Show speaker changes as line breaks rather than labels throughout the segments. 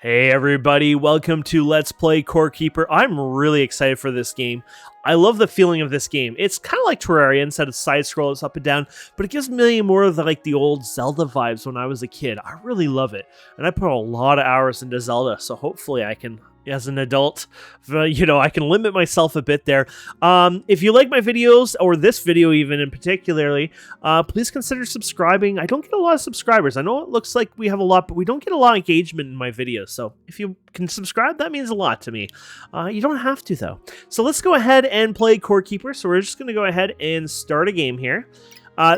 Hey everybody, welcome to Let's Play Core Keeper. I'm really excited for this game. I love the feeling of this game. It's kind of like Terraria instead of side scrolls up and down, but it gives me more of the old Zelda vibes when I was a kid. I really love it, and I put a lot of hours into Zelda, so hopefully I can, as an adult, I can limit myself a bit there. If you like my videos, or this video even in particularly, please consider subscribing. I don't get a lot of subscribers. I know it looks like we have a lot, but we don't get a lot of engagement in my videos. So if you can subscribe, that means a lot to me. You don't have to, though. So let's go ahead and play Core Keeper. So we're just going to go ahead and start a game here.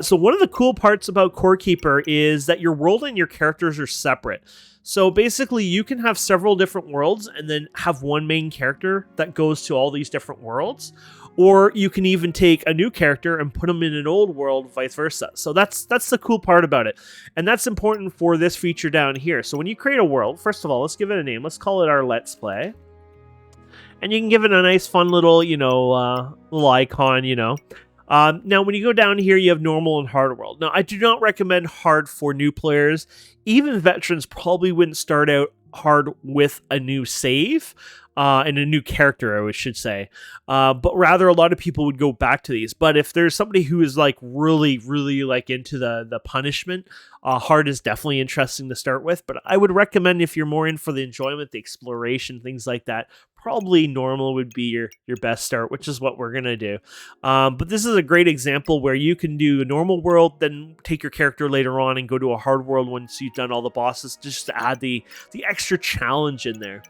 So one of the cool parts about Core Keeper is that your world and your characters are separate. So basically, you can have several different worlds and then have one main character that goes to all these different worlds. Or you can even take a new character and put them in an old world, vice versa. So that's the cool part about it. And that's important for this feature down here. So when you create a world, first of all, let's give it a name. Let's call it our Let's Play. And you can give it a nice, fun little, little icon, Now, when you go down here, you have normal and hard world. Now, I do not recommend hard for new players. Even veterans probably wouldn't start out hard with a new save and a new character, I should say. But rather, a lot of people would go back to these. But if there's somebody who is really into the punishment, hard is definitely interesting to start with. But I would recommend, if you're more in for the enjoyment, the exploration, things like that, probably normal would be your best start, which is what we're going to do. But this is a great example where you can do a normal world, then take your character later on and go to a hard world once you've done all the bosses, just to add the extra challenge in there.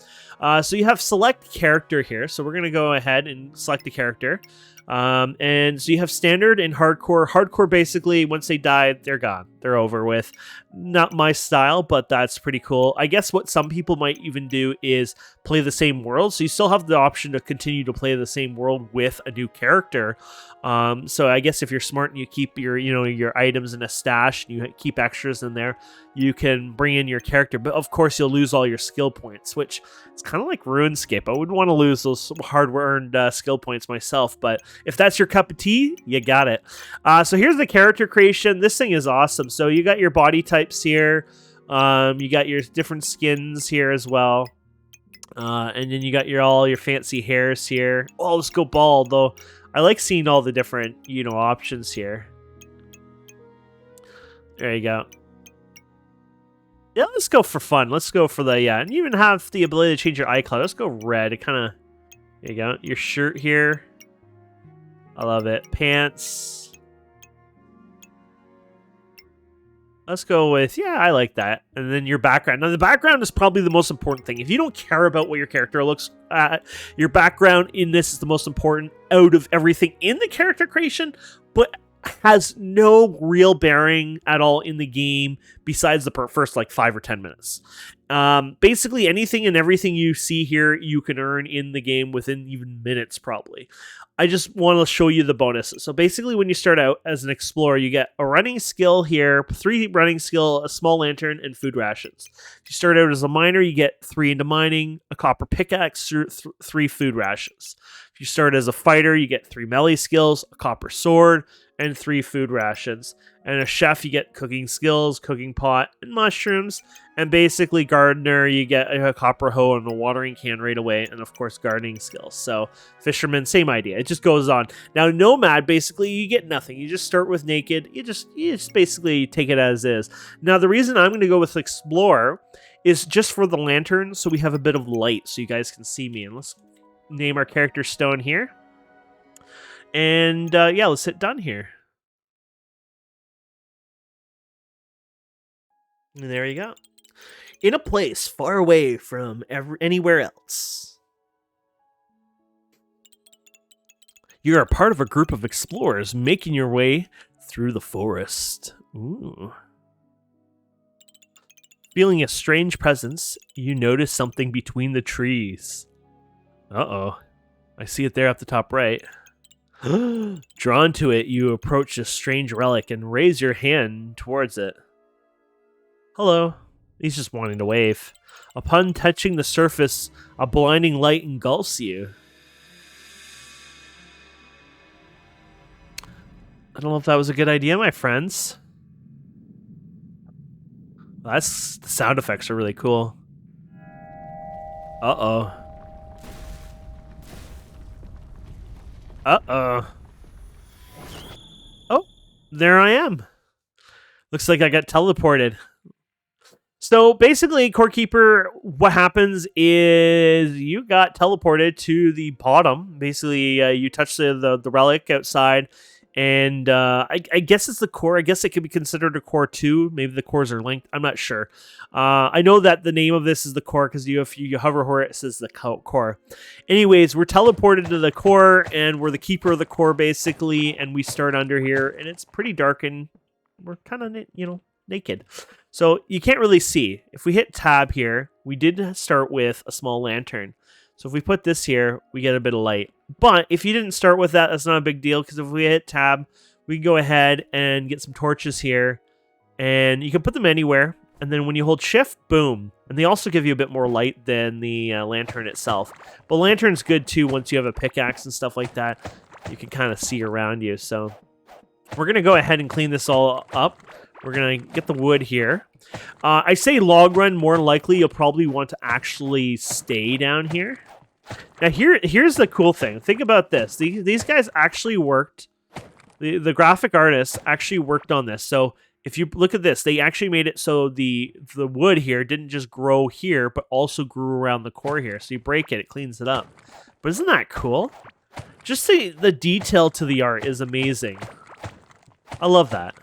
So you have select character here. So we're going to go ahead and select a character. And so you have standard and hardcore. Hardcore, basically, once they die, they're gone. They're over with. Not my style, but that's pretty cool. I guess what some people might even do is play the same world. So you still have the option to continue to play the same world with a new character. So I guess if you're smart and you keep your items in a stash and you keep extras in there, you can bring in your character. But of course, you'll lose all your skill points, which it's kind of like RuneScape. I wouldn't want to lose those hard-earned skill points myself, but if that's your cup of tea, you got it. So here's the character creation. This thing is awesome. So you got your body types here. You got your different skins here as well. And then you got all your fancy hairs here. Oh, let's go bald, though. I like seeing all the different, options here. There you go. Yeah, let's go for fun. Let's go for and you even have the ability to change your eye color. Let's go red. It kind of, there you go. Your shirt here. I love it. Pants. Let's go with, I like that. And then your background. Now, the background is probably the most important thing. If you don't care about what your character looks at, your background in this is the most important out of everything in the character creation, but has no real bearing at all in the game besides the first 5 or 10 minutes. Basically, anything and everything you see here, you can earn in the game within even minutes, probably. I just want to show you the bonuses. So basically, when you start out as an explorer, you get a running skill here, 3 running skill, a small lantern, and food rations. If you start out as a miner, you get 3 into mining, a copper pickaxe, 3 food rations. If you start as a fighter, you get 3 melee skills, a copper sword, and 3 food rations. And a chef, you get cooking skills, cooking pot, and mushrooms. And basically, gardener, you get a copper hoe and a watering can right away. And of course, gardening skills. So fisherman, same idea. It just goes on. Now, nomad, basically, you get nothing. You just start with naked. You just basically take it as is. Now, the reason I'm going to go with explorer is just for the lantern, so we have a bit of light so you guys can see me. And let's name our character Stone here. And let's hit done here. And there you go. In a place far away from anywhere else. You're a part of a group of explorers making your way through the forest. Ooh. Feeling a strange presence, you notice something between the trees. Uh-oh. I see it there at the top right. Drawn to it, you approach a strange relic and raise your hand towards it. Hello. He's just wanting to wave. Upon touching the surface, a blinding light engulfs you. I don't know if that was a good idea, my friends. The sound effects are really cool. Uh-oh. Uh-oh. Oh, there I am. Looks like I got teleported. So basically, Core Keeper, what happens is you got teleported to the bottom. Basically, you touch the relic outside, and I guess it's the core. I guess it could be considered a core too. Maybe the cores are linked. I'm not sure. I know that the name of this is the core because if you hover over it, it says the core. Anyways, we're teleported to the core, and we're the keeper of the core basically, and we start under here, and it's pretty dark, and we're kind of naked. So you can't really see. If we hit tab here, we did start with a small lantern. So if we put this here, we get a bit of light. But if you didn't start with that, that's not a big deal, because if we hit tab, we can go ahead and get some torches here. And you can put them anywhere. And then when you hold shift, boom. And they also give you a bit more light than the lantern itself. But lantern's good too once you have a pickaxe and stuff like that. You can kind of see around you. So we're going to go ahead and clean this all up. We're going to get the wood here. I say log run, more likely you'll probably want to actually stay down here. Now here's the cool thing. Think about this. These guys actually worked. The graphic artists actually worked on this. So if you look at this, they actually made it so the wood here didn't just grow here, but also grew around the core here. So you break it, it cleans it up. But isn't that cool? Just the detail to the art is amazing. I love that.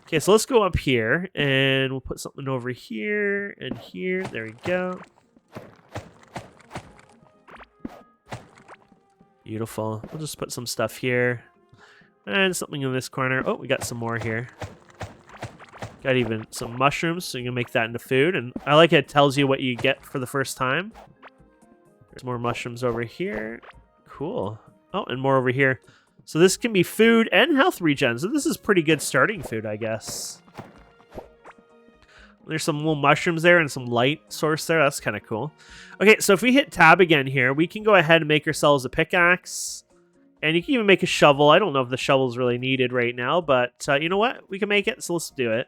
Okay, so let's go up here, and we'll put something over here and here. There we go. Beautiful. We'll just put some stuff here. And something in this corner. Oh, we got some more here. Got even some mushrooms, so you can make that into food. And I like it tells you what you get for the first time. There's more mushrooms over here. Cool. Oh, and more over here. So this can be food and health regen. So this is pretty good starting food, I guess. There's some little mushrooms there and some light source there. That's kind of cool. Okay, so if we hit tab again here, we can go ahead and make ourselves a pickaxe. And you can even make a shovel. I don't know if the shovel is really needed right now, but you know what? We can make it, so let's do it.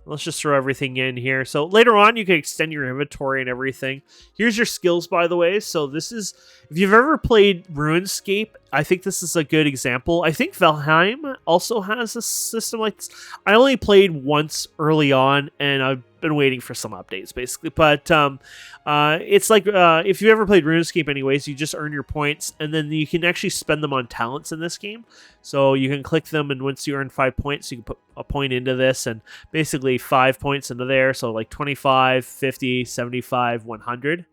Let's just throw everything in here. So later on, you can extend your inventory and everything. Here's your skills, by the way. So this is, if you've ever played RuneScape, I think this is a good example. I think Valheim also has a system like this. I only played once early on, and I've been waiting for some updates, basically. But it's like, if you ever played RuneScape anyways, you just earn your points, and then you can actually spend them on talents in this game. So you can click them, and once you earn 5 points, you can put a point into this, and basically 5 points into there. So like 25, 50, 75, 100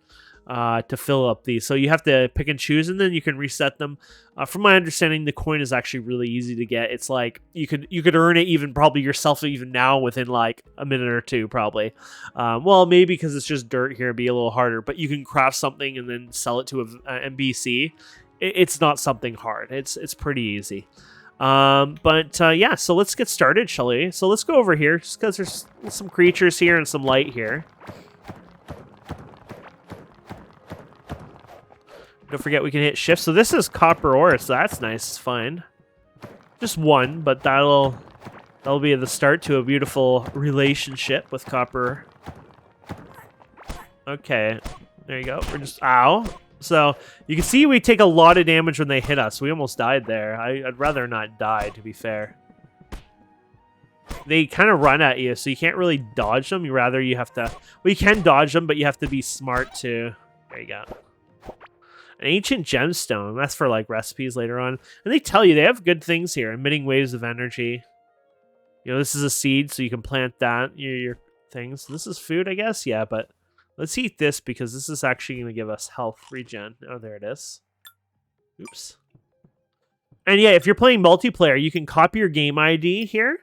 to fill up these. So you have to pick and choose, and then you can reset them. From my understanding, the coin is actually really easy to get. It's like you could earn it even probably yourself even now within like a minute or two probably. Well, maybe because it's just dirt here, it'd be a little harder. But you can craft something and then sell it to an NPC. It's not something hard. It's pretty easy. Yeah, so let's get started, shall we? So let's go over here, just because there's some creatures here and some light here. Don't forget we can hit shift. So this is copper ore, so that's nice. It's fine. Just one, but that'll be the start to a beautiful relationship with copper. Okay, there you go. We're just ow. So you can see we take a lot of damage when they hit us. We almost died there. I'd rather not die, to be fair. They kind of run at you, so you can't really dodge them. You have to. Well, you can dodge them, but you have to be smart too. There you go. An ancient gemstone. That's for like recipes later on. And they tell you they have good things here. Emitting waves of energy. You know, this is a seed, so you can plant that. Your things. This is food, I guess. Yeah, but let's eat this because this is actually going to give us health regen. Oh, there it is. Oops. And yeah, if you're playing multiplayer, you can copy your game ID here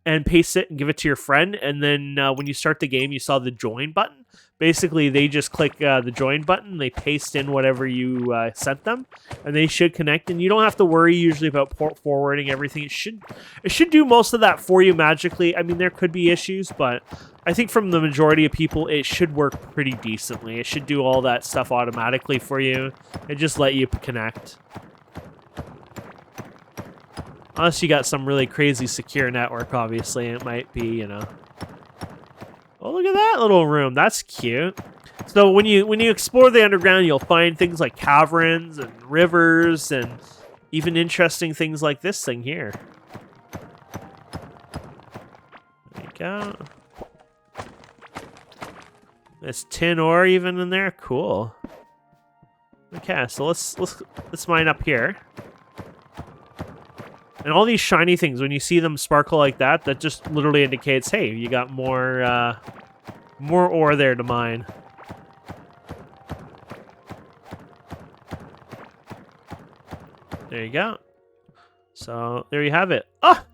and paste it and give it to your friend. And then when you start the game, you saw the join button. Basically, they just click the join button. They paste in whatever you sent them, and they should connect. And you don't have to worry usually about port forwarding everything. It should do most of that for you magically. I mean, there could be issues, but I think from the majority of people, it should work pretty decently. It should do all that stuff automatically for you and just let you connect. Unless you got some really crazy secure network, obviously, it might be, you know. Oh, look at that little room. That's cute. So when you explore the underground, you'll find things like caverns and rivers and even interesting things like this thing here. There you go. There's tin ore even in there. Cool. Okay, so let's mine up here. And all these shiny things, when you see them sparkle like that, that just literally indicates, hey, you got more ore there to mine. There you go. So there you have it. Oh,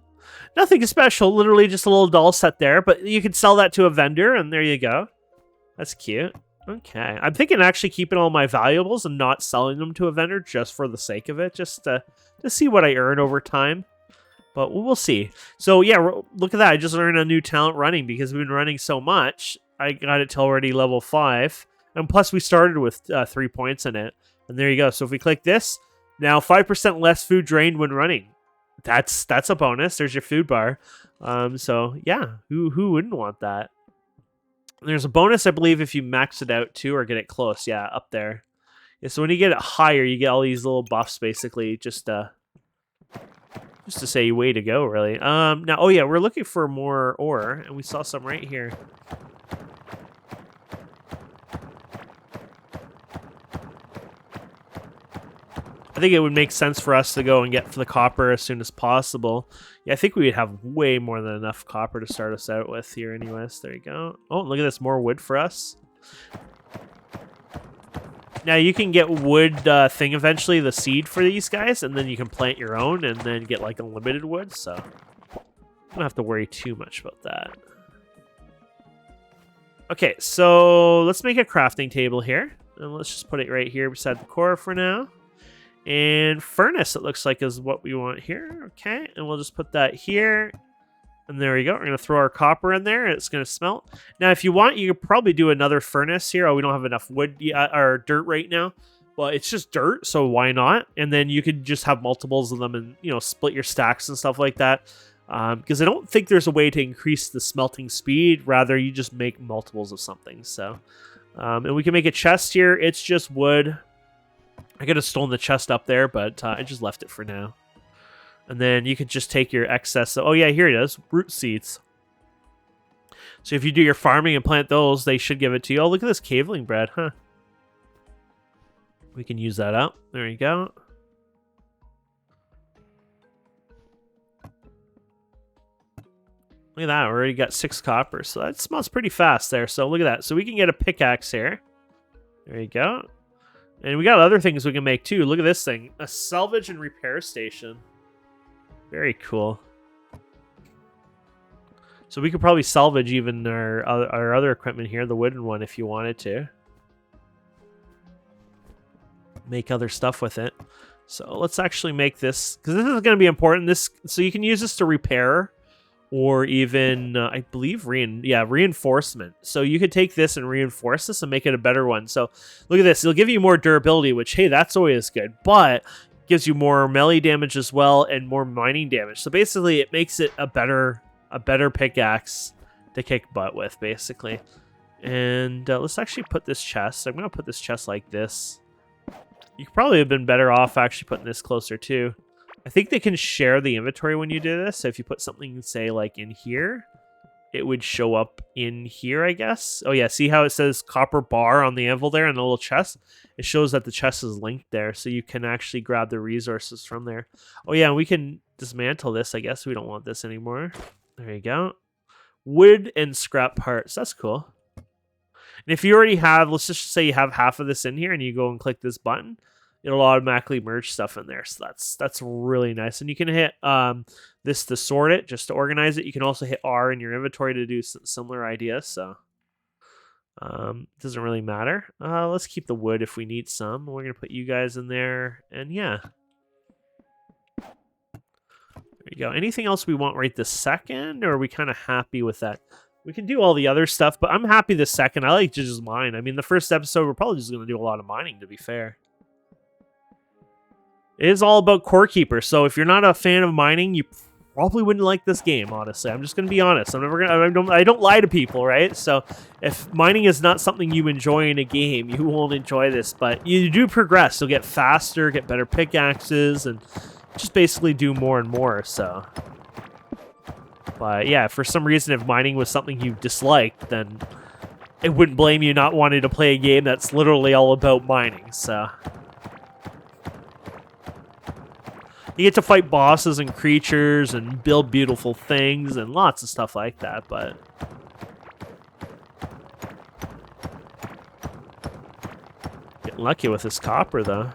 nothing special. Literally just a little doll set there, but you can sell that to a vendor, and there you go. That's cute. Okay, I'm thinking actually keeping all my valuables and not selling them to a vendor just for the sake of it, just to see what I earn over time. But we'll see. So yeah, look at that. I just learned a new talent running because we've been running so much. I got it to already level 5. And plus we started with 3 points in it. And there you go. So if we click this, now 5% less food drained when running. That's a bonus. There's your food bar. So yeah, who wouldn't want that? There's a bonus, I believe, if you max it out too or get it close. Yeah, up there. Yeah, so when you get it higher, you get all these little buffs basically just to say way to go, really. Now, oh yeah, we're looking for more ore, and we saw some right here. I think it would make sense for us to go and get the copper as soon as possible. Yeah, I think we would have way more than enough copper to start us out with here anyways. There you go. Oh, look at this, more wood for us. Now, you can get wood thing eventually, the seed for these guys, and then you can plant your own and then get, like, unlimited wood, so I don't have to worry too much about that. Okay, so let's make a crafting table here, and let's just put it right here beside the core for now. And furnace, it looks like, is what we want here. Okay, and we'll just put that here. And there we go. We're going to throw our copper in there, and it's going to smelt. Now, if you want, you could probably do another furnace here. Oh, we don't have enough wood or dirt right now. Well, it's just dirt, so why not? And then you could just have multiples of them and, you know, split your stacks and stuff like that. Because I don't think there's a way to increase the smelting speed. Rather, you just make multiples of something. So, and we can make a chest here. It's just wood. I could have stolen the chest up there, but I just left it for now. And then you could just take your excess. Oh, yeah, here it is. Root seeds. So if you do your farming and plant those, they should give it to you. Oh, look at this caveling bread, huh? We can use that up. There you go. Look at that. We already got 6 copper. So that smells pretty fast there. So look at that. So we can get a pickaxe here. There you go. And we got other things we can make too. Look at this thing. A salvage and repair station. Very cool. So we could probably salvage even our other equipment here, the wooden one, if you wanted to. Make other stuff with it. So let's actually make this, because this is going to be important. So you can use this to repair, or even, I believe, reinforcement. So you could take this and reinforce this and make it a better one. So look at this. It'll give you more durability, which, hey, that's always good. But gives you more melee damage as well and more mining damage. So basically, it makes it a better pickaxe to kick butt with, basically. And let's actually put this chest. I'm going to put this chest like this. You could probably have been better off actually putting this closer, too. I think they can share the inventory when you do this. So if you put something, say, like in here, it would show up in here, I guess. Oh, yeah. See how it says copper bar on the anvil there and the little chest? It shows that the chest is linked there, so you can actually grab the resources from there. Oh, yeah, and we can dismantle this, I guess. We don't want this anymore. There you go. Wood and scrap parts. That's cool. And if you already have, let's just say you have half of this in here and you go and click this button, it'll automatically merge stuff in there. So that's really nice. And you can hit this to sort it, just to organize it. You can also hit R in your inventory to do similar ideas. So it doesn't really matter. Let's keep the wood if we need some. We're going to put you guys in there. And yeah. There you go. Anything else we want right this second? Or are we kind of happy with that? We can do all the other stuff, but I'm happy this second. I like to just mine. I mean, the first episode, we're probably just going to do a lot of mining, to be fair. It is all about core keeper. So if you're not a fan of mining, you probably wouldn't like this game, honestly. I'm just gonna be honest. I don't lie to people, right? So if mining is not something you enjoy in a game, you won't enjoy this, but you do progress. You'll get faster, get better pickaxes, and just basically do more and more, so. But yeah, for some reason, if mining was something you disliked, then it wouldn't blame you not wanting to play a game that's literally all about mining, so. You get to fight bosses and creatures and build beautiful things and lots of stuff like that, but... Getting lucky with this copper, though.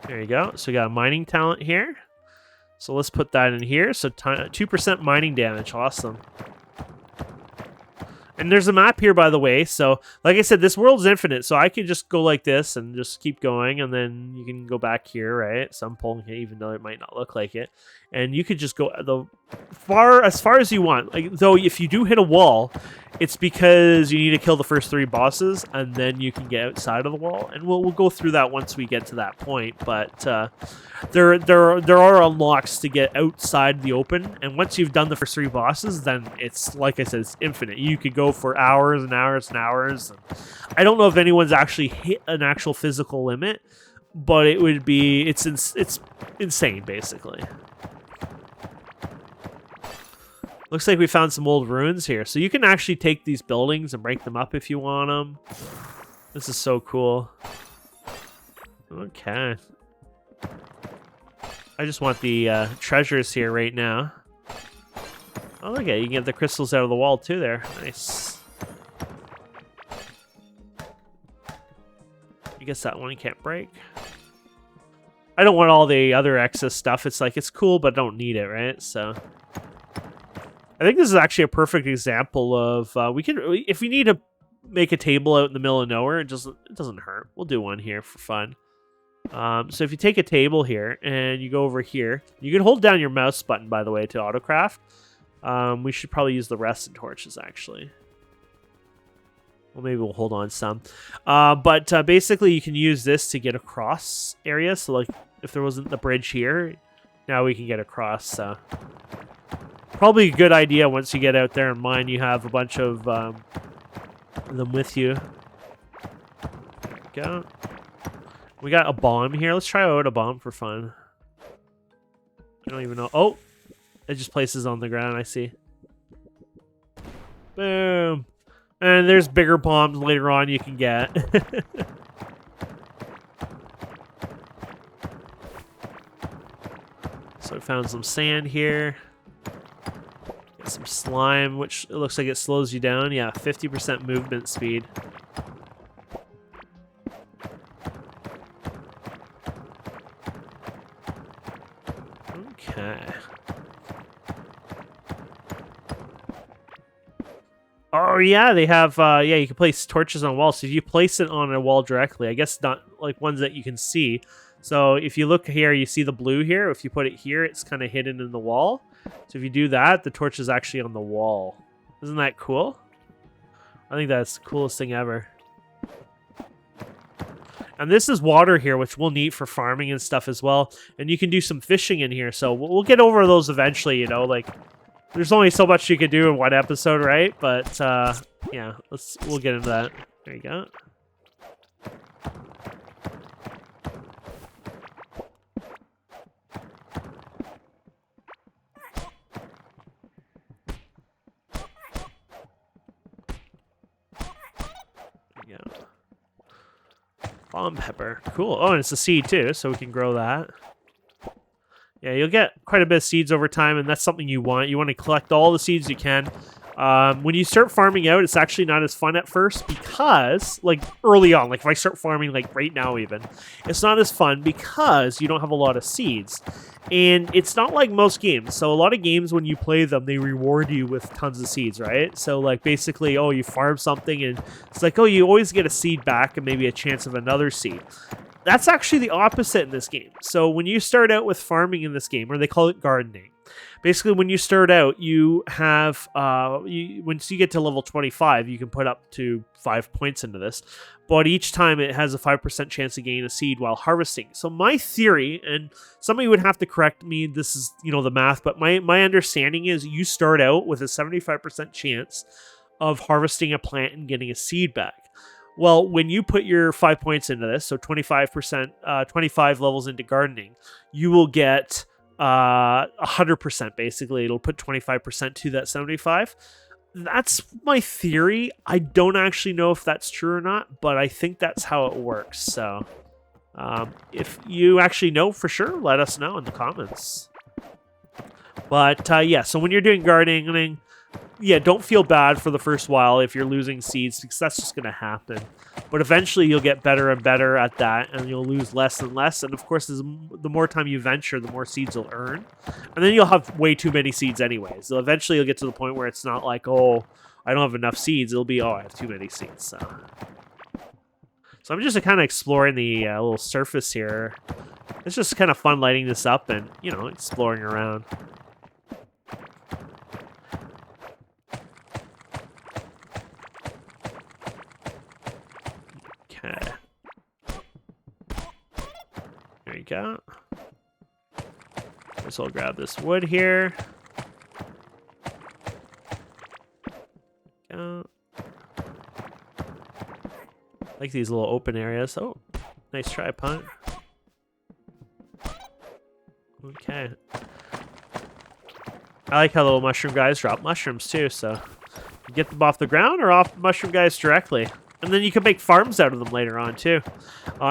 There you go. So we got a mining talent here. So let's put that in here. So 2% mining damage. Awesome. And there's a map here, by the way. So, like I said, this world's infinite. So I could just go like this and just keep going. And then you can go back here, right? So I'm pulling it, even though it might not look like it. And you could just go as far as you want. Like, though, if you do hit a wall, it's because you need to kill the first 3 bosses. And then you can get outside of the wall. And we'll go through that once we get to that point. But there are unlocks to get outside the open. And once you've done the first 3 bosses, then it's, like I said, it's infinite. You could go for hours and hours and hours. And I don't know if anyone's actually hit an actual physical limit, but it would be, it's insane, basically. Looks like we found some old ruins here. So you can actually take these buildings and break them up if you want them. This is so cool. Okay. I just want the treasures here right now. Oh, look at it. You can get the crystals out of the wall too there. Nice. I guess that one you can't break. I don't want all the other excess stuff. It's like, it's cool, but I don't need it, right? So... I think this is actually a perfect example of if we need to make a table out in the middle of nowhere, it doesn't hurt. We'll do one here for fun. So if you take a table here and you go over here, you can hold down your mouse button, by the way, to autocraft. We should probably use the rest of torches, actually. Well, maybe we'll hold on some. But basically, you can use this to get across areas. So, like, if there wasn't the bridge here, now we can get across. So. Probably a good idea once you get out there and mine, you have a bunch of them with you. There we go. We got a bomb here. Let's try out a bomb for fun. I don't even know. Oh! It just places on the ground, I see. Boom! And there's bigger bombs later on you can get. So I found some sand here. Some slime, which it looks like it slows you down. Yeah, 50% movement speed. Okay. Oh yeah, they have yeah, you can place torches on walls. So if you place it on a wall directly, I guess not like ones that you can see. So if you look here, you see the blue here. If you put it here, it's kind of hidden in the wall. So if you do that, the torch is actually on the wall. Isn't that cool? I think that's the coolest thing ever. And this is water here, which we'll need for farming and stuff as well. And you can do some fishing in here. So we'll get over those eventually, you know, like there's only so much you can do in one episode, right? But yeah, we'll get into that. There you go. Bomb pepper. Cool. Oh, and it's a seed too, so we can grow that. Yeah, you'll get quite a bit of seeds over time, and that's something you want. You want to collect all the seeds you can. When you start farming out, it's actually not as fun at first because, like, early on, like if I start farming, like right now even, it's not as fun because you don't have a lot of seeds. And it's not like most games. So a lot of games, when you play them, they reward you with tons of seeds, right? So, like, basically, oh, you farm something, and it's like, oh, you always get a seed back and maybe a chance of another seed. That's actually the opposite in this game. So when you start out with farming in this game, or they call it gardening, Basically, when you start out, you have once you get to level 25, you can put up to 5 points into this. But each time it has a 5% chance to gain a seed while harvesting. So my theory, and somebody would have to correct me, this is, the math, but my understanding is you start out with a 75% chance of harvesting a plant and getting a seed back. Well, when you put your 5 points into this, so 25%, 25 levels into gardening, you will get 100% basically. It'll put 25% to that 75. That's my theory. I don't actually know if that's true or not, but I think that's how it works. So if you actually know for sure, let us know in the comments. But yeah, so when you're doing gardening, yeah, don't feel bad for the first while if you're losing seeds, because that's just going to happen. But eventually you'll get better and better at that, and you'll lose less and less. And of course, the more time you venture, the more seeds you'll earn. And then you'll have way too many seeds anyways. So eventually you'll get to the point where it's not like, oh, I don't have enough seeds. It'll be, oh, I have too many seeds. So I'm just kind of exploring the little surface here. It's just kind of fun lighting this up and, exploring around. There you go. So I'll grab this wood here. Like these little open areas. Oh, nice try, punt. Okay. I like how little mushroom guys drop mushrooms too, so you get them off the ground or off mushroom guys directly. And then you can make farms out of them later on, too.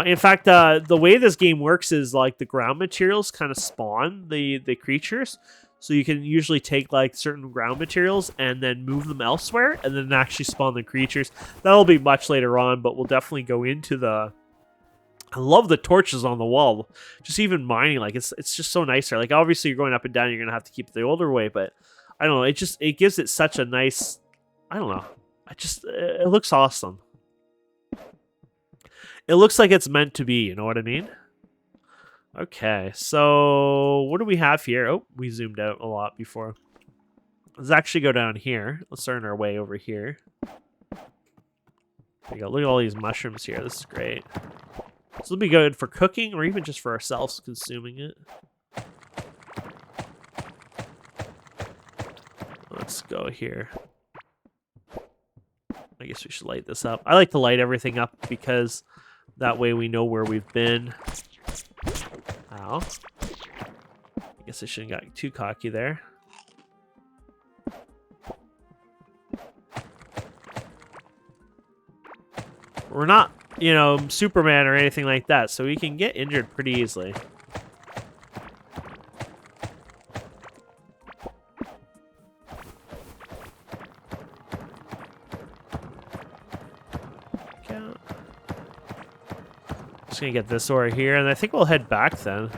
In fact, the way this game works is, like, the ground materials kind of spawn the creatures. So you can usually take, like, certain ground materials and then move them elsewhere and then actually spawn the creatures. That'll be much later on, but we'll definitely go into the... I love the torches on the wall. Just even mining, like, it's just so nice there. Like, obviously, you're going up and down. You're going to have to keep it the older way, but I don't know. It gives it such a nice... I don't know. It looks awesome. It looks like it's meant to be, you know what I mean? Okay, so what do we have here? Oh, we zoomed out a lot before. Let's actually go down here. Let's earn our way over here. There you go. Look at all these mushrooms here. This is great. This will be good for cooking or even just for ourselves consuming it. Let's go here. I guess we should light this up. I like to light everything up because that way we know where we've been. Ow. I guess I shouldn't got too cocky there. We're not, Superman or anything like that, so we can get injured pretty easily. Just gonna get this ore here, and I think we'll head back then.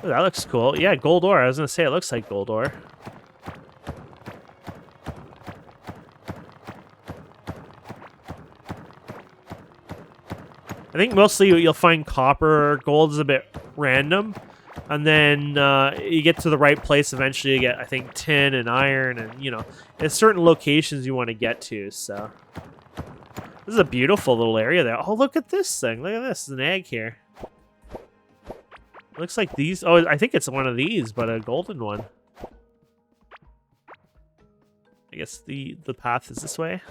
Oh, that looks cool. Yeah, gold ore. I was gonna say it looks like gold ore. I think mostly you'll find copper or gold is a bit random. And then you get to the right place, eventually you get, I think, tin and iron and, there's certain locations you want to get to, so. This is a beautiful little area there. Oh, look at this thing. Look at this. There's an egg here. Looks like these. Oh, I think it's one of these, but a golden one. I guess the path is this way.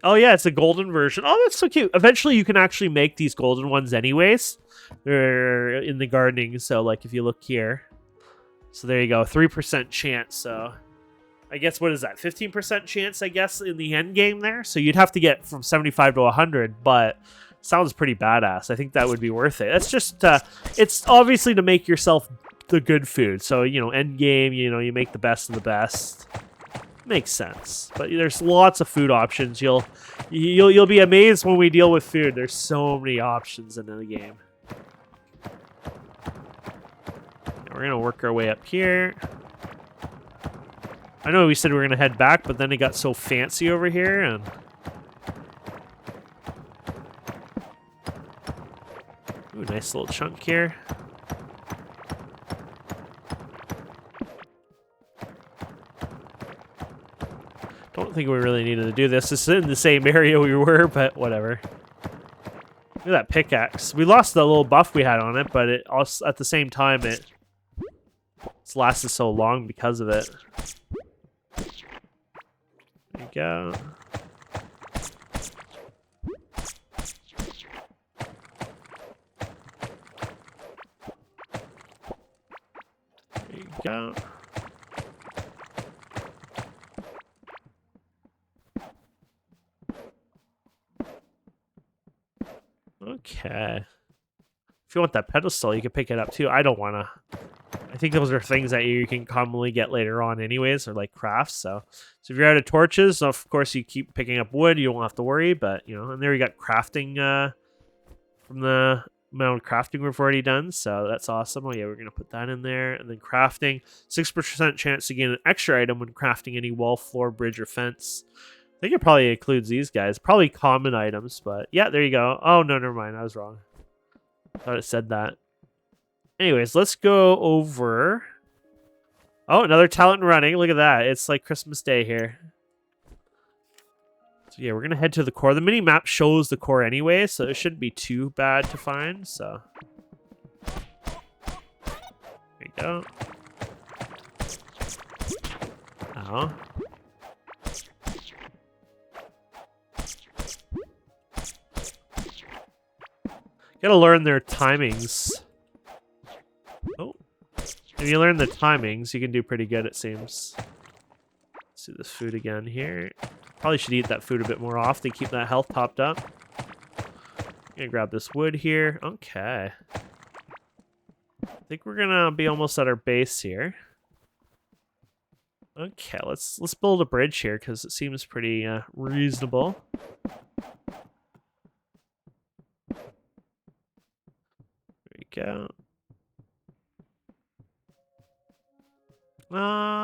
Oh, yeah, it's a golden version. Oh, that's so cute. Eventually, you can actually make these golden ones anyways. They're in the gardening, so, like, if you look here. So there you go, 3% chance, so... I guess, what is that, 15% chance, I guess, in the end game there? So you'd have to get from 75 to 100, but sounds pretty badass. I think that would be worth it. That's just, it's obviously to make yourself the good food. So, end game, you make the best of the best. Makes sense. But there's lots of food options. You'll be amazed when we deal with food. There's so many options in the game. we're gonna work our way up here. I know we said we were gonna head back, but then it got so fancy over here, and ooh, nice little chunk here. Don't think we really needed to do this. This is in the same area we were, but whatever. Look at that pickaxe. We lost the little buff we had on it, but it also, at the same time, it's lasted so long because of it. There you go. There you go. Okay. If you want that pedestal, you can pick it up too. I don't want to. I think those are things that you can commonly get later on anyways, or like crafts. So if you're out of torches, of course you keep picking up wood. You don't have to worry, but, you know, and there you got crafting from the amount of crafting we've already done. So that's awesome. Oh yeah, we're going to put that in there. And then crafting, 6% chance to gain an extra item when crafting any wall, floor, bridge, or fence. I think it probably includes these guys. Probably common items, but yeah, there you go. Oh, no, never mind. I was wrong. I thought it said that. Anyways, let's go over. Oh, another talent running. Look at that. It's like Christmas Day here. So yeah, we're going to head to the core. The mini map shows the core anyway, so it shouldn't be too bad to find. So there you go. Oh. Gotta learn their timings. Oh. If you learn the timings, you can do pretty good, it seems. Let's do this food again here. Probably should eat that food a bit more often, keep that health topped up. Gonna grab this wood here. Okay. I think we're gonna be almost at our base here. Okay, let's build a bridge here because it seems pretty reasonable. Go.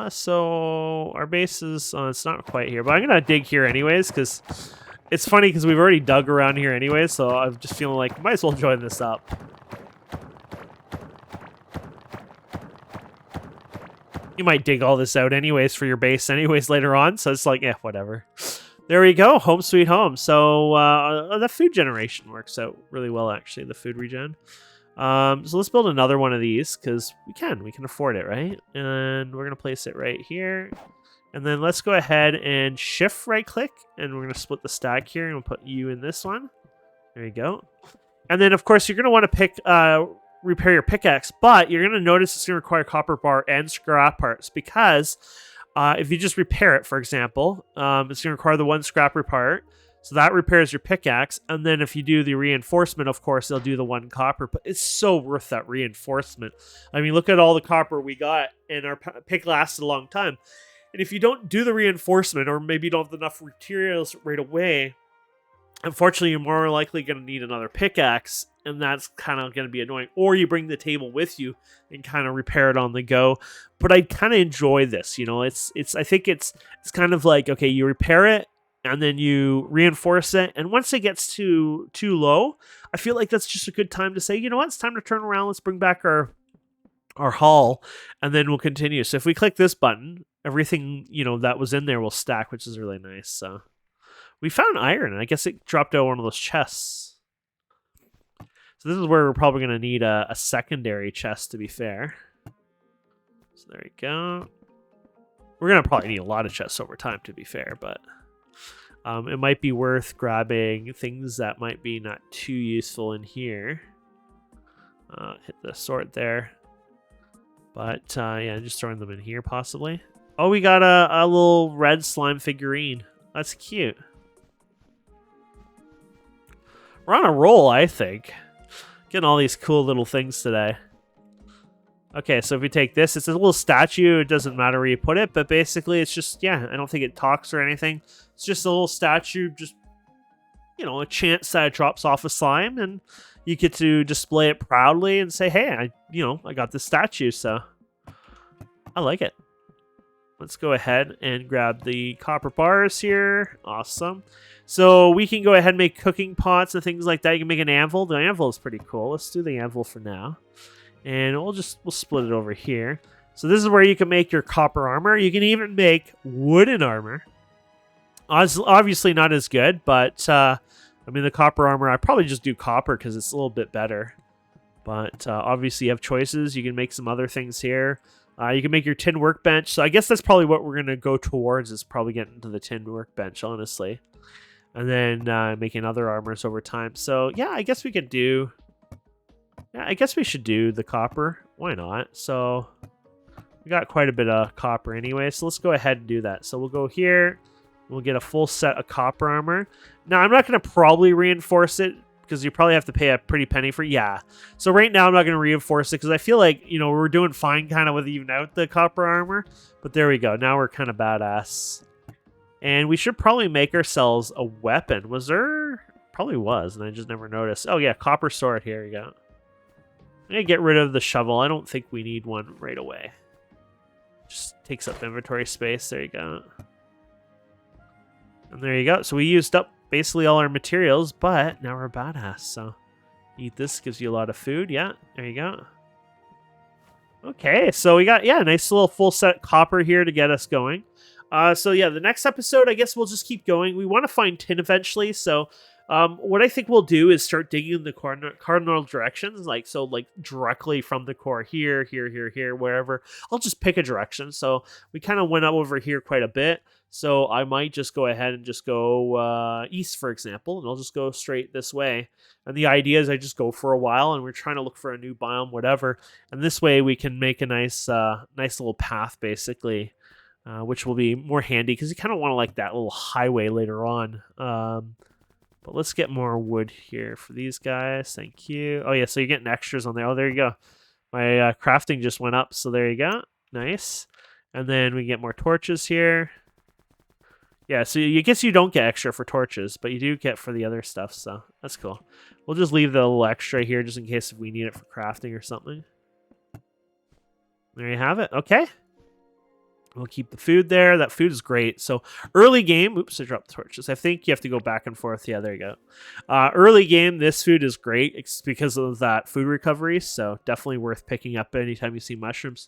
So our base is, it's not quite here, but I'm gonna dig here anyways, because it's funny because we've already dug around here anyway, so I'm just feeling like might as well join this up. You might dig all this out anyways for your base anyways later on, so it's like, yeah, whatever. There we go, home sweet home. So the food generation works out really well, actually, the food regen. So let's build another one of these because we can afford it, right? And we're gonna place it right here, and then let's go ahead and shift right click, and we're gonna split the stack here, and we'll put you in this one. There you go. And then of course you're gonna want to pick repair your pickaxe, but you're gonna notice it's gonna require copper bar and scrap parts because if you just repair it, for example, it's gonna require the one scrapper part. So that repairs your pickaxe, and then if you do the reinforcement, of course, they'll do the one copper. But it's so worth that reinforcement. I mean, look at all the copper we got, and our pick lasted a long time. And if you don't do the reinforcement, or maybe you don't have enough materials right away, unfortunately, you're more likely going to need another pickaxe, and that's kind of going to be annoying. Or you bring the table with you and kind of repair it on the go. But I kind of enjoy this, you know. I think it's kind of like, okay, you repair it, and then you reinforce it. And once it gets too low, I feel like that's just a good time to say, you know what, it's time to turn around. Let's bring back our haul, and then we'll continue. So if we click this button, everything, you know, that was in there will stack, which is really nice. So we found iron, and I guess it dropped out one of those chests. So this is where we're probably going to need a secondary chest, to be fair. So there we go. We're going to probably need a lot of chests over time, to be fair, but it might be worth grabbing things that might be not too useful in here. Hit the sort there. But yeah, just throwing them in here possibly. Oh, we got a little red slime figurine. That's cute. We're on a roll, I think. Getting all these cool little things today. Okay, so if we take this, it's a little statue. It doesn't matter where you put it, but basically it's just, yeah, I don't think it talks or anything. It's just a little statue just a chance that it drops off a slime, and you get to display it proudly and say, hey, I got this statue, so I like it. Let's go ahead and grab the copper bars here. Awesome. So we can go ahead and make cooking pots and things like that. You can make an anvil. The anvil is pretty cool. Let's do the anvil for now. And we'll split it over here. So this is where you can make your copper armor. You can even make wooden armor. Obviously not as good, but the copper armor, I probably just do copper because it's a little bit better. But obviously you have choices. You can make some other things here. You can make your tin workbench. So I guess that's probably what we're going to go towards, is probably getting to the tin workbench, honestly. And then making other armors over time. So yeah, I guess we could do... Yeah, I guess we should do the copper. Why not? So we got quite a bit of copper anyway. So let's go ahead and do that. So we'll go here. We'll get a full set of copper armor. Now, I'm not going to probably reinforce it, because you probably have to pay a pretty penny for it. Yeah. So right now, I'm not going to reinforce it, because I feel like, we're doing fine kind of with even out the copper armor. But there we go. Now we're kind of badass. And we should probably make ourselves a weapon. Was there? Probably was, and I just never noticed. Oh, yeah. Copper sword. Here we go. I'm going to get rid of the shovel. I don't think we need one right away. Just takes up inventory space. There you go. And there you go. So we used up basically all our materials, but now we're a badass. So eat this, gives you a lot of food. Yeah, there you go. Okay, so we got, a nice little full set copper here to get us going. So yeah, the next episode, I guess we'll just keep going. We want to find tin eventually, so what I think we'll do is start digging in the cardinal directions, like directly from the core here, wherever. I'll just pick a direction. So we kind of went up over here quite a bit. So I might just go ahead and just go east, for example, and I'll just go straight this way. And the idea is I just go for a while, and we're trying to look for a new biome, whatever. And this way we can make a nice little path, basically, which will be more handy because you kind of want to like that little highway later on. But let's get more wood here for these guys. Thank you. Oh, yeah, so you're getting extras on there. Oh, there you go. My crafting just went up, so there you go. Nice. And then we get more torches here. Yeah, so I guess you don't get extra for torches, but you do get for the other stuff, so that's cool. We'll just leave the little extra here just in case if we need it for crafting or something. There you have it. Okay. We'll keep the food there. That food is great. So early game, oops, I dropped the torches. I think you have to go back and forth. Yeah, there you go. Early game, this food is great. It's because of that food recovery. So definitely worth picking up anytime you see mushrooms.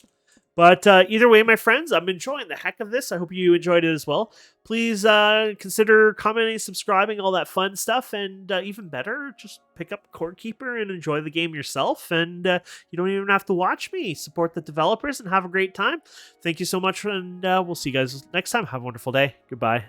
But either way, my friends, I'm enjoying the heck of this. I hope you enjoyed it as well. Please consider commenting, subscribing, all that fun stuff. And even better, just pick up Core Keeper and enjoy the game yourself. And you don't even have to watch me. Support the developers and have a great time. Thank you so much. And we'll see you guys next time. Have a wonderful day. Goodbye.